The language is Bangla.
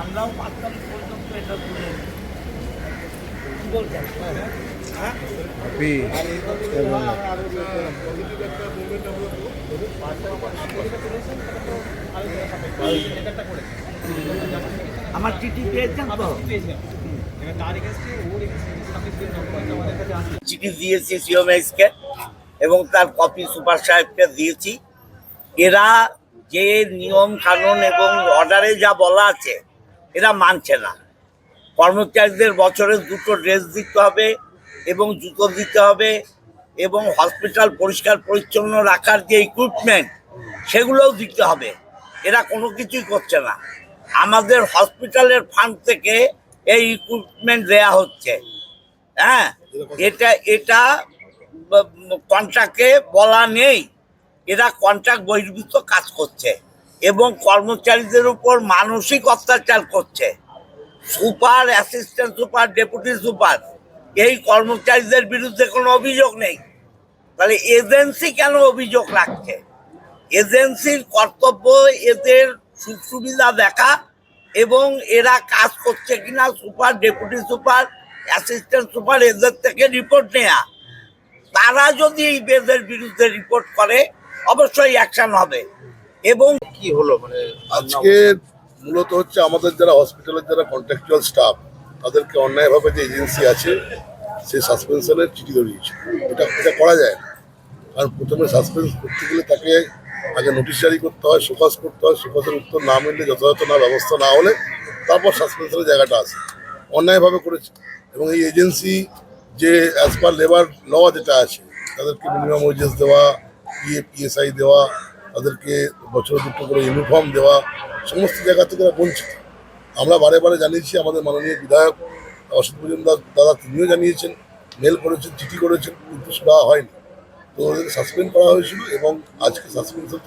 আমরাও 5 তারিখ পর্যন্ত এটা তুলে কি বলছেন? আমার চিঠি পেয়েছেন তো? চিঠি দিয়েছি সিওমএসকে এবং তার কপি সুপার সাহেবকে দিয়েছি। এরা যে নিয়ম কানুন এবং অর্ডারে যা বলা আছে এরা মানছে না। কর্মচারীদের বছরে 2টো ড্রেস দিতে হবে এবং জুতো দিতে হবে এবং হসপিটাল পরিষ্কার পরিচ্ছন্ন রাখার যে ইকুইপমেন্ট সেগুলোও দিতে হবে। এরা কোনো কিছুই করছে না। আমাদের হসপিটালের ফান্ড থেকে এই ইকুইপমেন্ট দেয়া হচ্ছে। হ্যাঁ, এটা কন্ট্রাক্টে বলা নেই। এরা কন্ট্রাক্ট বহির্ভূত কাজ করছে এবং কর্মচারীদের উপর মানসিক অত্যাচার করছে। Super, assistant super, deputy super এই কর্মচারীদের বিরুদ্ধে কোনো অভিযোগ নেই। তাহলে এজেন্সি কেন অভিযোগ রাখছে? এজেন্সির কর্তব্য এদের সুখ সুবিধা দেখা এবং এরা কাজ করছে কিনা super, deputy super, assistant super এদের থেকে রিপোর্ট নেয়া। তারা যদি এই বেদের বিরুদ্ধে রিপোর্ট করে অবশ্যই অ্যাকশন হবে। এবং কি হলো মানে আজকে মূলত হচ্ছে আমাদের যারা হসপিটালের যারা কন্ট্রাকচুয়াল স্টাফ তাদেরকে অন্যায়ভাবে যে এজেন্সি আছে সে সাসপেনশনের চিঠি ধরিয়েছে। এটা করা যায় না, কারণ প্রথমে সাসপেন্স করতে গেলে তাকে আগে নোটিশ জারি করতে হয়, শোকজ করতে হয়, শোকজের উত্তর না মিললে যথাযথ না ব্যবস্থা না হলে তারপর সাসপেনশনের জায়গাটা আছে। অন্যায়ভাবে করেছে এবং এই এজেন্সি যে অ্যাজ পার লেবার ল যেটা আছে তাদেরকে মিনিমাম ওয়েজেস দেওয়া, পিএসআই দেওয়া, তাদেরকে বছরে 2টো করে ইউনিফর্ম দেওয়া, সমস্ত জায়গা থেকে তারা বঞ্চিত। আমরা বারে বারে জানিয়েছি, আমাদের মাননীয় বিধায়ক অসিত মজুমদার দাদা তিনিও জানিয়েছেন, মেল করেছেন, চিঠি করেছেন, কিন্তু দেওয়া হয়নি। তো ওদেরকে সাসপেন্ড করা হয়েছিল এবং আজকে সাসপেনশন